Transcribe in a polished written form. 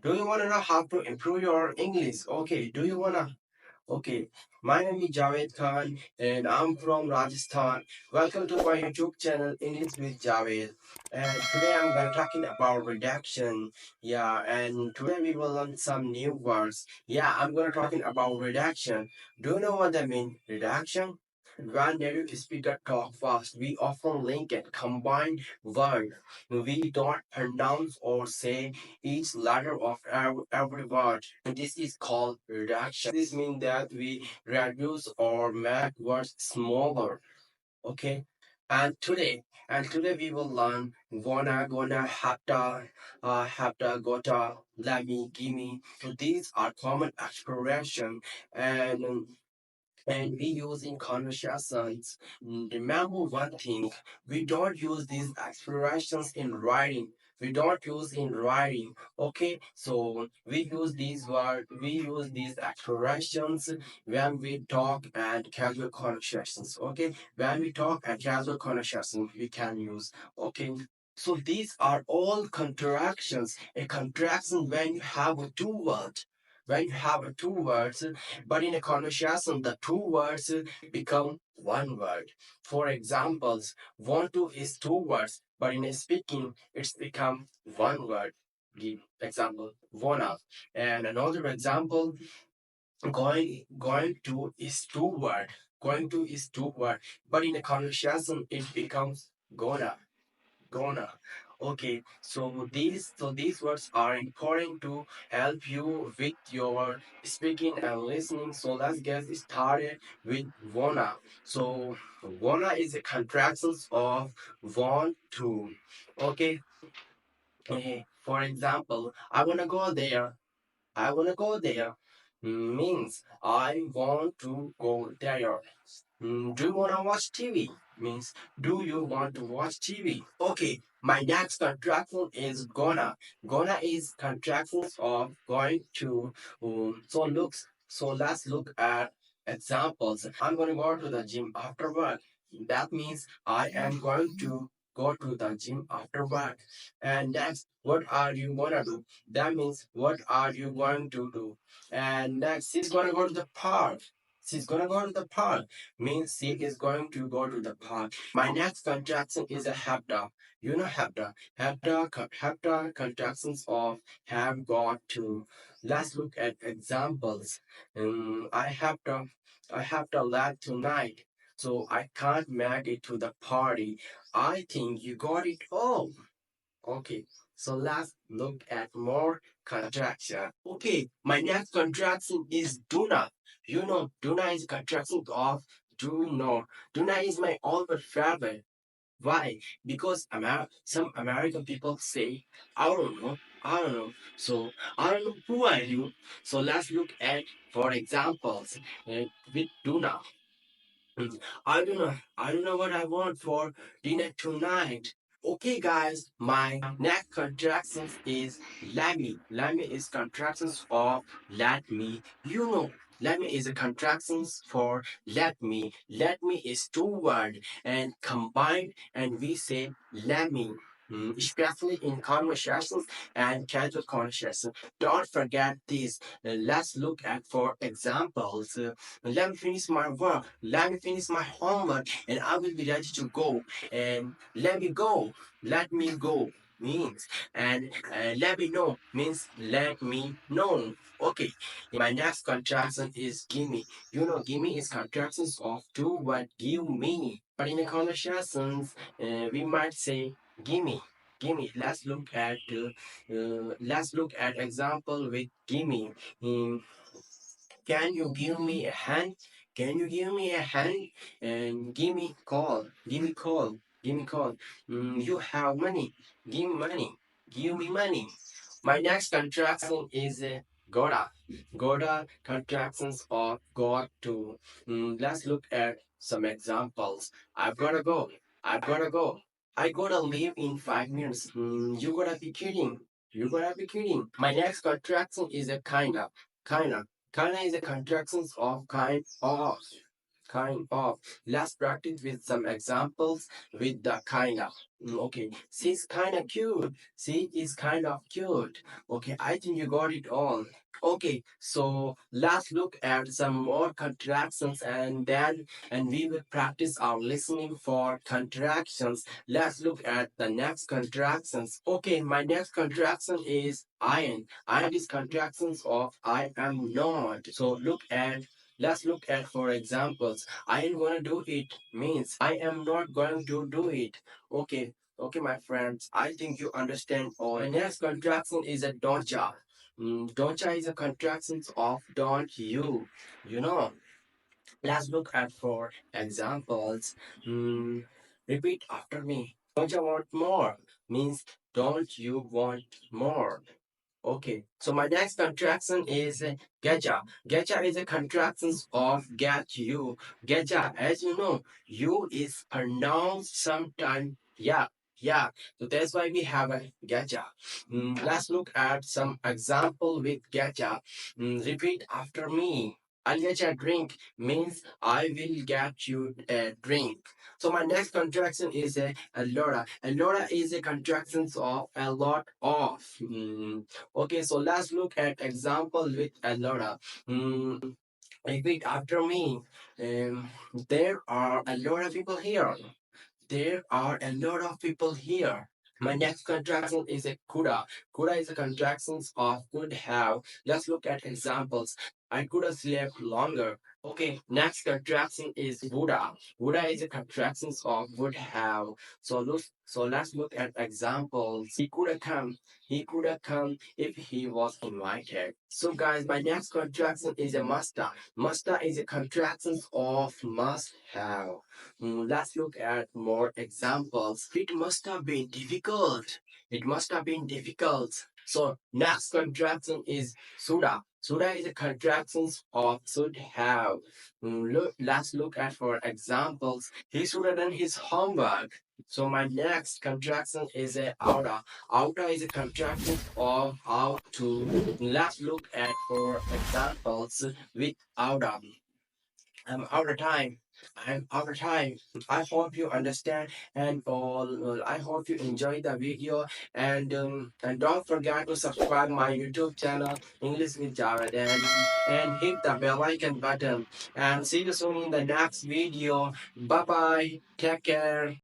Do you want to know how to improve your English? Okay, do you want to? Okay, my name is Javed Khan and I'm from Rajasthan. Welcome to my YouTube channel English with Javed. And today I'm gonna talking about redaction. Yeah, and today we will learn some new words. Yeah, I'm gonna talking about redaction. Do you know what that means? Redaction? When native speaker talk fast, we often link and combine words. We don't pronounce or say each letter of every word. This is called reduction. This means that we reduce or make words smaller. Okay. And today we will learn gonna, hafta, hafta, gota, lemme, gimme. So these are common expressions and and we use in conversations. Remember one thing, we don't use these expressions in writing. We don't use in writing. Okay, so we use these expressions when we talk and casual conversations. Okay, when we talk and casual conversations, we can use. Okay. So these are all contractions. A contraction when you have a two word. When you have a two words, but in a conversation, the two words become one word. For examples, want to is two words, but in a speaking, it's become one word. Give example, wanna. And another example, going to is two word. Going to is two word, but in a conversation, it becomes gonna. Okay, so these words are important to help you with your speaking and listening. So let's get started with wanna. So wanna is a contraction of want to. Okay, for example, I wanna go there. I wanna go there means I want to go there. Do you wanna watch TV? Means do you want to watch TV? Okay, my next contraction is gonna. Gonna is contractions of going to. So let's look at examples. I'm gonna go to the gym after work. That means I am going to go to the gym after work. And next, what are you gonna do? That means what are you going to do? And next, she's gonna go to the park. She's gonna go to the park means she is going to go to the park. My next contraction is a hafta. You know hafta. Hafta contractions of have got to. Let's look at examples. I have to late tonight, so I can't make it to the party. I think you got it all. Okay, so let's look at more contraction. Okay, my next contraction is Dunna. You know, Dunna is contraction of Dunno. Dunna is my old favorite. Why? Because some American people say, I don't know. So I don't know who are you. So let's look at, for examples, with Dunna. I don't know what I want for dinner tonight. Okay, guys, my next contraction is Lemme. Lemme is contractions of let me. You know, Lemme is a contractions for let me. Let me is two word and combined, and we say Lemme. Especially in conversations and casual conversations. Don't forget this. Let's look at for examples. Let me finish my work. Let me finish my homework, and I will be ready to go. And let me go. Let me go means, and let me know means let me know. Okay, my next contraction is gimme. You know, gimme is contractions of do what give me. But in the conversations, we might say gimme. Gimme. Let's look at example with gimme. Can you give me a hand? Can you give me a hand? And give me call. Give me call. Give me call. You have money. Give me money. Give me money. My next contraction is gotta. Gotta contractions of got to. Let's look at some examples. I've gotta go. I've gotta go. I gotta leave in 5 minutes. You gotta be kidding. You gotta be kidding. My next contraction is a kinda. Kinda. Kinda is a contraction of kind of. kind of. Let's practice with some examples with the kind of. Okay, she's kind of cute. She is kind of cute. Okay, I think you got it all. Okay, so let's look at some more contractions and we will practice our listening for contractions. Let's look at the next contractions. Okay, my next contraction is iron. Iron is contractions of I am not. So let's look at for examples. I ain't gonna do it means I am not going to do it. Okay, okay, my friends. I think you understand all. The next contraction is a doncha. Doncha is a contraction of don't you. You know. Let's look at for examples. Mm, Repeat after me. Don't you want more? Means don't you want more? Okay, so my next contraction is getcha. Getcha is a contraction of get you. Getcha, as you know, you is pronounced sometime yeah, yeah. So that's why we have a getcha. Let's look at some example with getcha. Repeat after me. I'll get you a drink means I will get you a drink. So my next contraction is a alotta. Alotta is a contraction of a lot of. Okay, so let's look at example with alotta. Repeat after me. Um, there are a lot of people here. There are a lot of people here. My next contraction is a coulda. Coulda is a contraction of could have. Let's look at examples. I could have slept longer. Okay, next contraction is woulda. Woulda is a contraction of would have. So let's look at examples. He could have come. He could have come if he was invited. So guys, my next contraction is a musta. Musta is a contraction of must have. Let's look at more examples. It must have been difficult. It must have been difficult. So next contraction is shoulda. Shoulda is a contraction of should have. Let's look at for examples. He should have done his homework. So my next contraction is a outa. Outa is a contraction of out to. Let's look at for examples with outa. I'm out of time. I'm out of time. I hope you understand and all. I hope you enjoy the video and don't forget to subscribe my YouTube channel English with Javed and hit the bell icon button and see you soon in the next video. Bye bye. Take care.